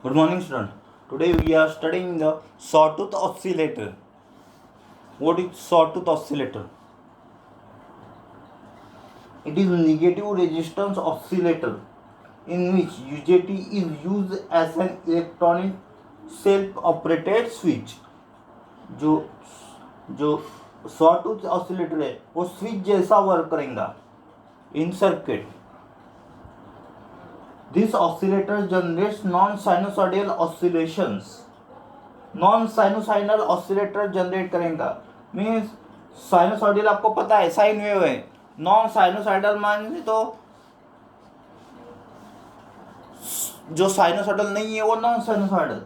Good morning, student. Today we are studying the sawtooth oscillator. What is sawtooth oscillator? It is negative resistance oscillator in which UJT is used as an electronic self-operated switch. जो जो sawtooth oscillator है वो switch जैसा work करेगा in circuit. This oscillator generates non-sinusoidal oscillations. Non-sinusoidal oscillator generate करेगा means sinusoidal आपको पता है साइन वेव है. नॉन साइनोसॉइडल मान तो जो साइनोसॉइडल नहीं है वो non sinusoidal.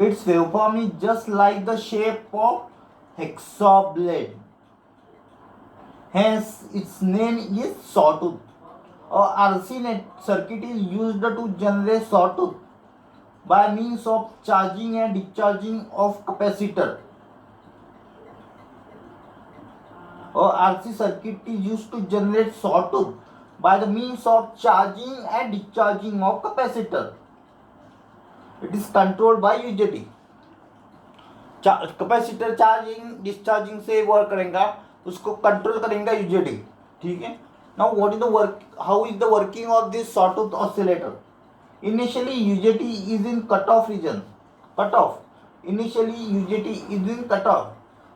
Its waveform is just like the shape of hacksaw blade. Hence, its name is sawtooth. A RC circuit is used to generate sawtooth by means of charging and discharging of capacitor. A RC circuit is used to generate sawtooth by the means of charging and discharging of capacitor. It is controlled by UJT. Capacitor charging discharging से work करेगा, उसको control करेगा UJT. ठीक है. Now what is the work? How is the working of this sawtooth oscillator? Initially UJT is in cutoff region. Cutoff. Initially UJT is in cutoff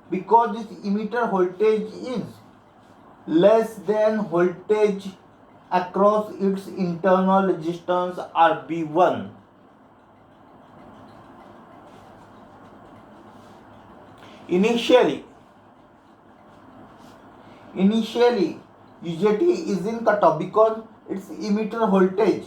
because this emitter voltage is less than voltage across its internal resistance RB1. Initially UJT is in cutoff because its emitter voltage,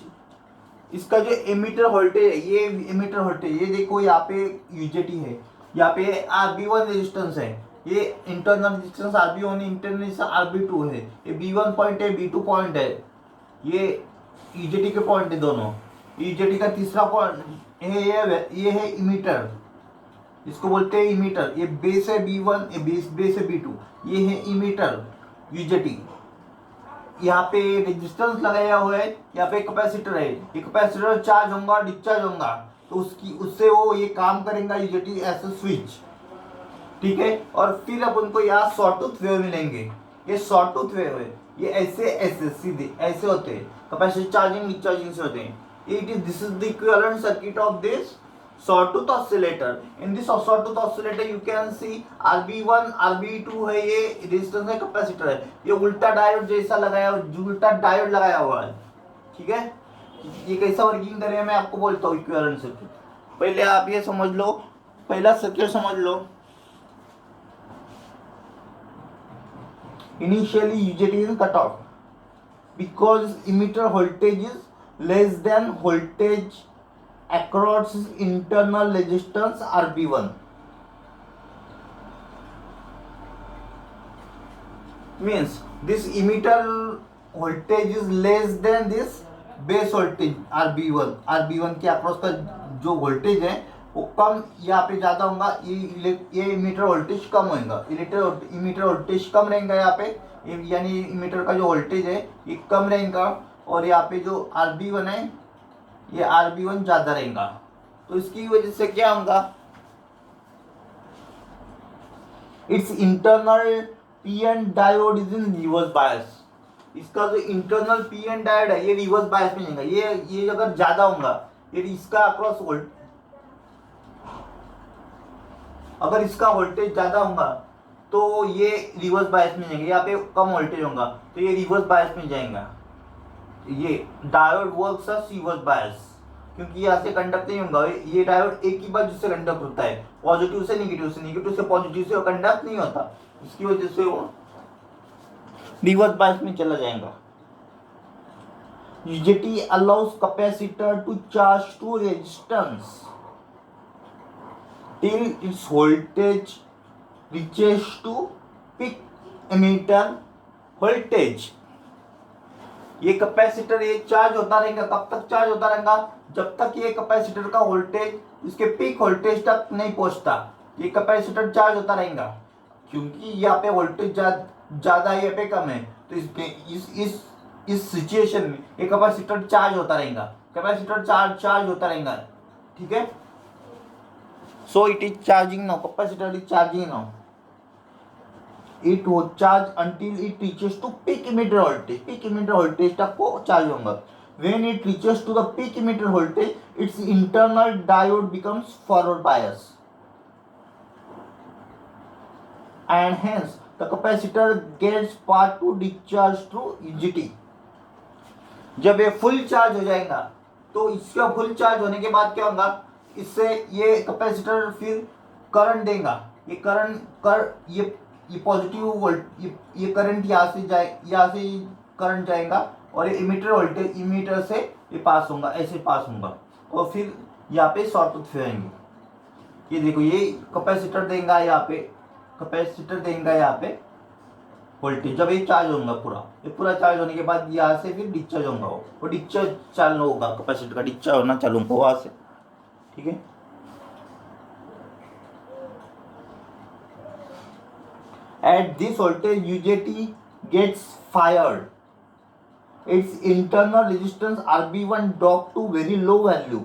इसका जो ammeter voltage है ये ammeter voltage, ये देखो यहाँ पे UJT है, यहाँ पे RB1 रेजिस्टेंस है, ये इंटरनल रेजिस्टेंस RB1 है, इंटरनल रेजिस्टेंस RB2 है, ये B1 पॉइंट है, B2 पॉइंट है, ये UJT के पॉइंट है दोनों. UJT का तीसरा पॉइंट है ये है इमीटर, इसको बोलते हैं इमीटर. ये बेस है B1, ये बेस है B2, ये है इमीटर UJT. यहाँ पे रेजिस्टेंस लगाया हुआ है, यहाँ पे कैपेसिटर है, ये कैपेसिटर चार्ज होगा डिस्चार्ज होगा तो उससे वो ये काम करेगा UJT एज ए स्विच. ठीक है. और फिर अपन को यहाँ सॉटूथ वेव मिलेंगे. ये सॉटूथ वेव है, ये ऐसे सीधे ऐसे होते हैं, कैपेसिटर चार्जिंग डिस्चार्जिंग से होते हैं. This is the equivalent circuit of this sawtooth oscillator. In this sawtooth oscillator you can see RB1 RB2 है, ये रेजिस्टेंस है, कैपेसिटर है, ये उल्टा डायोड जैसा लगाया, उल्टा डायोड लगाया हुआ है. ठीक है. ये कैसा वर्किंग करेगा मैं आपको बोलता हूँ इक्विवेलेंट सर्किट. पहले आप ये समझ लो, पहला सर्किट समझ लो. Initially UJT is cut off because emitter voltage is less than voltage across internal resistance RB1. Means this emitter voltage is less than this base voltage RB1. RB1 के across का जो voltage है वो कम, यहाँ पे ज़्यादा होगा, ये इमीटर वोल्टेज कम होगा, इमीटर वोल्टेज कम रहेगा यहाँ पे, यानी इमीटर का जो वोल्टेज है ये कम रहेगा, और यहाँ पे जो RB1 है ये RB1 ज़्यादा रहेगा. तो इसकी वजह से क्या होगा, it's internal PN diode is in reverse bias. इसका जो इंटरनल PN डायोड है ये रिवर्स बायस में जाएगा. ये अगर ज़्यादा होगा, ये इसका अक्रॉस वोल्ट, अगर इसका वोल्टेज ज़्यादा होगा तो ये रिवर्स बायस में जाएंगे. यहाँ पे कम वोल्टेज होगा तो ये रिवर्स बायस में जाएगा. ये diode works as reverse bias, क्योंकि यहाँ से कंडक्ट नहीं होगा. ये डायोड एक ही बाजू से कंडक्ट होता है, पॉजिटिव से नेगेटिव से पॉजिटिव से कंडक्ट नहीं होता, इसकी वजह से वो रिवर्स बायस में चला जाएगा. UJT allows capacitor to charge to resistance till its voltage reaches to peak emitter voltage. ये कैपेसिटर ये चार्ज होता रहेगा. कब तक चार्ज होता रहेगा, जब तक ये कैपेसिटर का वोल्टेज इसके पीक वोल्टेज तक नहीं पहुंचता. ये कैपेसिटर चार्ज होता रहेगा, क्योंकि यहाँ पे वोल्टेज ज़्यादा यहाँ पे कम है, तो इस इस सिचुएशन में ये कैपेसिटर चार्ज होता रहेगा, कैपेसिटर चार्ज होता रहेगा, ठीक है। So it is charging now, capacitor is charging now, it वो charge until it reaches to peak emitter voltage, peak emitter voltage तक को चार्ज होगा। When it reaches to the peak emitter voltage its internal diode becomes forward bias and hence the capacitor gets part to discharge through UJT। जब ये full charge हो जाएगा तो इसका full charge होने के बाद क्या होगा, इससे ये कैपेसिटर फिर करंट देगा, ये ये पॉजिटिव वोल्ट ये करंट यहाँ से करंट जाएगा और ये इमीटर वोल्टेज इमीटर से ये पास होगा, ऐसे पास होगा और फिर यहाँ पे शॉर्ट फिरेंगे। ये देखो ये कैपेसिटर देगा यहाँ पे, कैपेसिटर देगा यहाँ पे वोल्टेज। जब ये चार्ज होगा ये पूरा चार्ज होने के बाद यहाँ से फिर डिस्चार्ज होगा, वो डिस्चार्ज चालू होगा, कैपेसिटर का डिस्चार्ज होना चालू होगा वहाँ से, ठीक है। At this voltage UJT gets fired, its internal resistance RB1 drop to very low value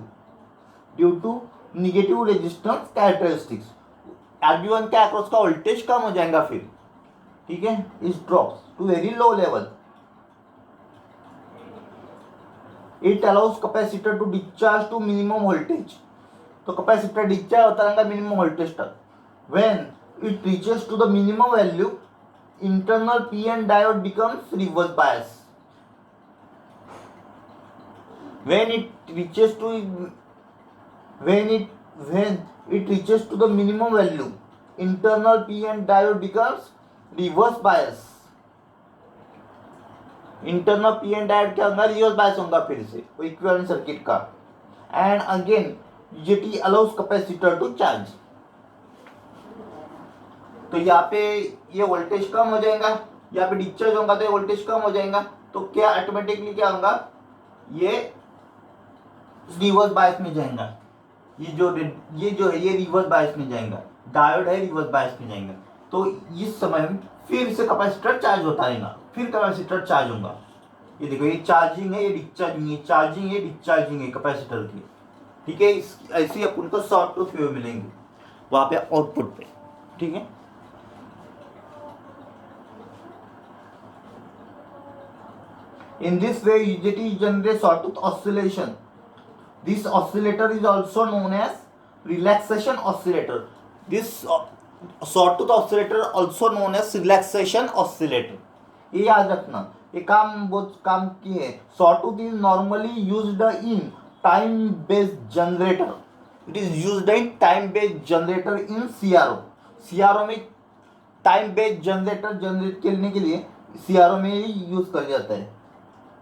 due to negative resistance characteristics। RB1 के अक्रॉस का वोल्टेज कम हो जाएगा फिर, ठीक है, इस drops to very low level. It allows capacitor to discharge to minimum voltage, तो capacitor discharge होता रहेगा मिनिमम वोल्टेज तक। When it reaches to the minimum value internal PN diode becomes reverse bias. when it reaches to the minimum value internal PN diode becomes reverse bias। Internal PN diode क्या होगा, reverse bias होगा फिर से वो equivalent circuit का। And again UJT allows capacitor to charge, तो यहाँ पे ये वोल्टेज कम हो जाएगा, यहाँ पे डिस्चार्ज होगा तो ये वोल्टेज कम हो जाएगा, तो क्या ऑटोमेटिकली क्या होगा, ये रिवर्स बायस में जाएगा। ये जो है ये रिवर्स बायस में जाएगा, डायोड है रिवर्स बायस में जाएगा। तो इस समय में फिर से कैपेसिटर चार्ज होता रहेगा, फिर कैपेसिटर चार्ज होगा। ये देखो ये चार्जिंग है, ये डिस्चार्जिंग है, चार्जिंग है डिस्चार्जिंग है कैपेसिटर की, ठीक है। ऐसे ही अपन को शॉर्ट टू वेव मिलेंगे वहाँ पे आउटपुट पे, ठीक है। In this way UJT generates sawtooth oscillation। This oscillator is also known as relaxation oscillator। This sawtooth oscillator also known as relaxation oscillator। ये याद रखना, ये बहुत काम की है। sawtooth is normally used in time based generator। It is used in time based generator in CRO। CRO में time based generator generate करने के लिए CRO में ही यूज कर जाता है।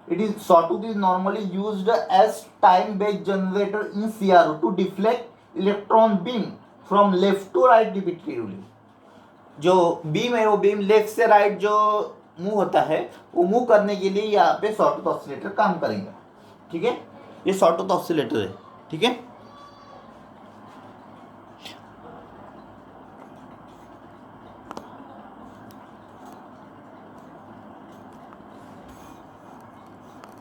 It is sawtooth is normally used as time-based generator in CRO to deflect electron beam from left to right repeatedly। जो beam है वो बीम लेफ्ट से राइट जो मूव होता है वो मूव करने के लिए यहाँ पे sawtooth ऑसिलेटर काम करेगा, ठीक है। ये sawtooth ऑसिलेटर है, ठीक है।